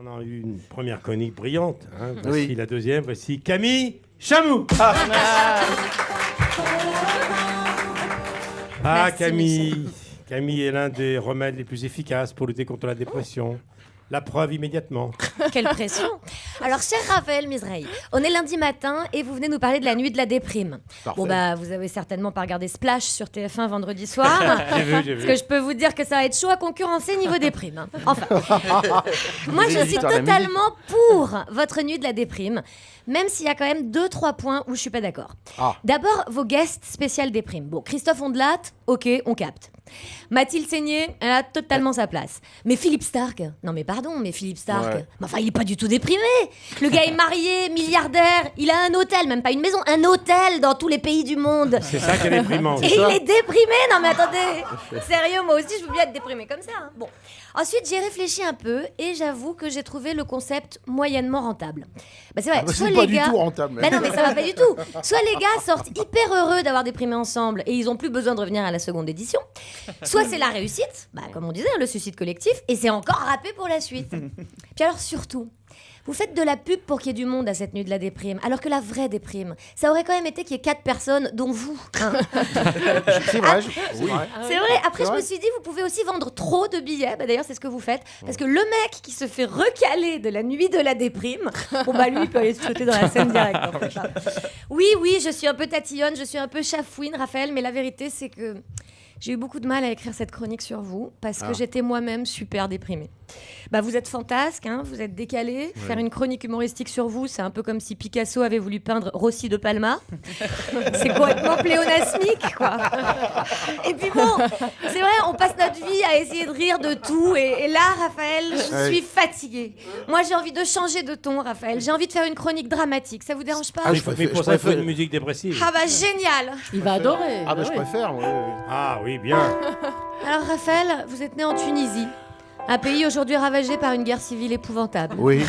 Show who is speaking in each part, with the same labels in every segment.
Speaker 1: On a eu une première chronique brillante. Hein. Voici la deuxième. Voici Camille Chamou.
Speaker 2: Merci,
Speaker 1: Camille. Camille est l'un des remèdes les plus efficaces pour lutter contre la dépression. La preuve immédiatement.
Speaker 2: Quelle pression. Alors, cher Raphaël Misreille, on est lundi matin et vous venez nous parler de la nuit de la déprime.
Speaker 1: Parfait.
Speaker 2: Bon, bah, vous avez certainement pas regardé Splash sur TF1 vendredi soir.
Speaker 1: J'ai vu.
Speaker 2: Parce que je peux vous dire que ça va être chaud à concurrencer niveau déprime. Hein. Enfin, moi, je suis totalement pour votre nuit de la déprime, même s'il y a quand même 2-3 points où je suis pas d'accord. D'abord, vos guests spéciales déprime. Bon, Christophe Ondelat, ok, on capte. Mathilde Seigné, elle a totalement sa place. Mais Philippe Stark, non mais pardon, mais Philippe Stark, mais enfin il est pas du tout déprimé. Le gars est marié, milliardaire, il a un hôtel, même pas une maison, un hôtel dans tous les pays du monde.
Speaker 1: C'est ça qui est déprimant.
Speaker 2: Et il est déprimé, non mais attendez, sérieux, moi aussi je veux bien être déprimé comme ça. Hein. Bon, ensuite j'ai réfléchi un peu et j'avoue que j'ai trouvé le concept moyennement rentable. Bah c'est vrai, soit
Speaker 3: c'est pas
Speaker 2: les gars,
Speaker 3: du tout rentable.
Speaker 2: bah non mais ça va pas du tout. Soit les gars sortent hyper heureux d'avoir déprimé ensemble et ils ont plus besoin de revenir à la seconde édition. Soit c'est la réussite, bah, comme on disait, le suicide collectif, et c'est encore râpé pour la suite. Puis alors surtout, vous faites de la pub pour qu'il y ait du monde à cette nuit de la déprime, alors que la vraie déprime, ça aurait quand même été qu'il y ait 4 personnes, dont vous. Hein.
Speaker 3: C'est vrai.
Speaker 2: C'est vrai, après je me suis dit, vous pouvez aussi vendre trop de billets, bah, d'ailleurs c'est ce que vous faites, parce que le mec qui se fait recaler de la nuit de la déprime, bon bah lui il peut aller se sauter dans la scène directe. En fait. Oui, je suis un peu tatillonne, je suis un peu chafouine, Raphaël, mais la vérité c'est que j'ai eu beaucoup de mal à écrire cette chronique sur vous parce que j'étais moi-même super déprimée. Bah, vous êtes fantasque, hein, vous êtes décalé. Oui. Faire une chronique humoristique sur vous, c'est un peu comme si Picasso avait voulu peindre Rossi de Palma. C'est complètement pléonasmique, quoi. Et puis bon, c'est vrai, on passe notre vie à essayer de rire de tout. Et là, Raphaël, je suis fatiguée. Moi, j'ai envie de changer de ton, Raphaël. J'ai envie de faire une chronique dramatique. Ça vous dérange pas?
Speaker 1: Mais pour ça, il faut une musique dépressive.
Speaker 2: Ah bah génial.
Speaker 4: Il va adorer.
Speaker 3: Ah bah je préfère.
Speaker 1: Ah oui, bien.
Speaker 2: Alors Raphaël, vous êtes né en Tunisie. Un pays aujourd'hui ravagé par une guerre civile épouvantable.
Speaker 3: Oui.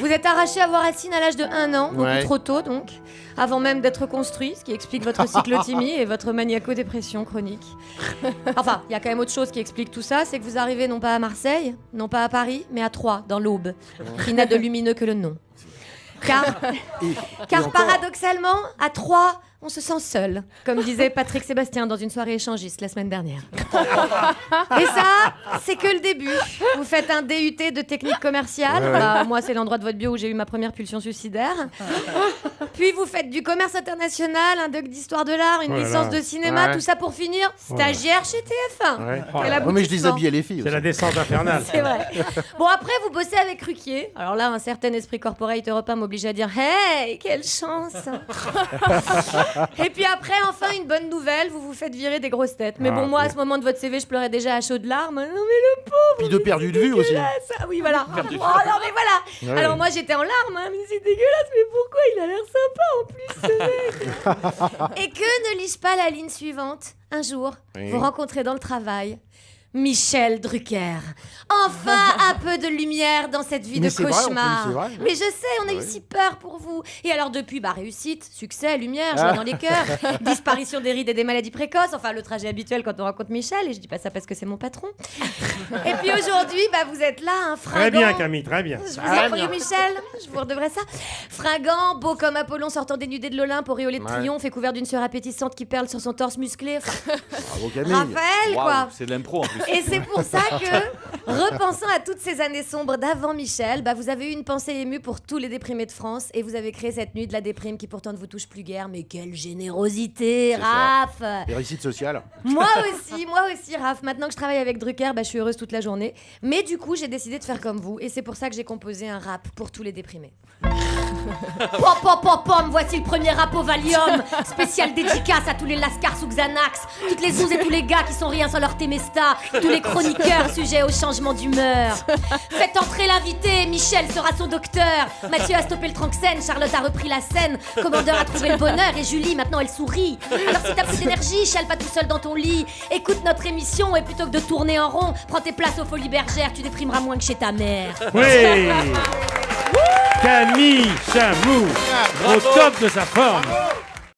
Speaker 2: Vous êtes arraché à Voiracine à l'âge de 1 an, beaucoup trop tôt donc, avant même d'être construit, ce qui explique votre cyclothymie et votre maniaco-dépression chronique. Enfin, il y a quand même autre chose qui explique tout ça, c'est que vous arrivez non pas à Marseille, non pas à Paris, mais à Troyes, dans l'Aube, qui n'a de lumineux que le nom. Car paradoxalement, à Troyes, on se sent seul, comme disait Patrick Sébastien dans une soirée échangiste la semaine dernière. Et ça, c'est que le début. Vous faites un DUT de technique commerciale. Bah, moi, c'est l'endroit de votre bio où j'ai eu ma première pulsion suicidaire. Puis vous faites du commerce international, un doc d'histoire de l'art, une licence de cinéma, tout ça pour finir stagiaire chez TF1.
Speaker 3: Mais je déshabillais les filles.
Speaker 1: C'est la descente infernale.
Speaker 2: C'est vrai. Bon, après, vous bossez avec Ruquier. Alors là, un certain esprit corporate européen m'oblige à dire « Hey, quelle chance !» Et puis après, enfin, une bonne nouvelle, vous vous faites virer des grosses têtes. Mais bon, moi, à ce moment de votre CV, je pleurais déjà à chaudes larmes. Non mais le pauvre.
Speaker 3: Puis de perdu de vue aussi.
Speaker 2: Ah, oui, voilà. Oh non mais voilà. Alors moi, j'étais en larmes, hein, mais c'est dégueulasse. Mais pourquoi il a l'air sympa en plus, ce mec. Et que ne lis-je pas la ligne suivante? Un jour, vous rencontrez dans le travail Michel Drucker. Enfin un peu de lumière dans cette vie de cauchemar.
Speaker 3: Vrai,
Speaker 2: mais je sais, on a eu si peur pour vous. Et alors depuis, réussite, succès, lumière, joie dans les cœurs, disparition des rides et des maladies précoces, enfin le trajet habituel quand on rencontre Michel, et je dis pas ça parce que c'est mon patron. Et puis aujourd'hui, vous êtes là, un fringant.
Speaker 1: Très bien Camille, très bien.
Speaker 2: Je vous en prie Michel, je vous redevrais ça. Fringant, beau comme Apollon sortant des nudés de l'Olympe, auréolé de triomphe et couvert d'une sueur appétissante qui perle sur son torse musclé. Enfin,
Speaker 3: bravo Camille.
Speaker 2: Raphaël, quoi.
Speaker 5: C'est de l'impro en plus.
Speaker 2: Et c'est pour ça que, repensant à toutes ces années sombres d'avant Michel, vous avez eu une pensée émue pour tous les déprimés de France et vous avez créé cette nuit de la déprime qui pourtant ne vous touche plus guère. Mais quelle générosité, Raph!
Speaker 3: Les réussites sociales.
Speaker 2: Moi aussi, Raph. Maintenant que je travaille avec Drucker, je suis heureuse toute la journée. Mais du coup, j'ai décidé de faire comme vous et c'est pour ça que j'ai composé un rap pour tous les déprimés. Pom, voici le premier rap au Valium. Spécial dédicace à tous les Lascars sous Xanax, toutes les zouzes et tous les gars qui sont rien sans leur Temesta, tous les chroniqueurs sujets au changement d'humeur. Faites entrer l'invité, Michel sera son docteur. Mathieu a stoppé le Tranxène, Charlotte a repris la scène, Commandeur a trouvé le bonheur et Julie maintenant elle sourit. Alors si t'as plus d'énergie, chiale pas tout seul dans ton lit. Écoute notre émission et plutôt que de tourner en rond, prends tes places aux Folies Bergères, tu déprimeras moins que chez ta mère.
Speaker 1: Oui. Camille Chamou, au top de sa forme.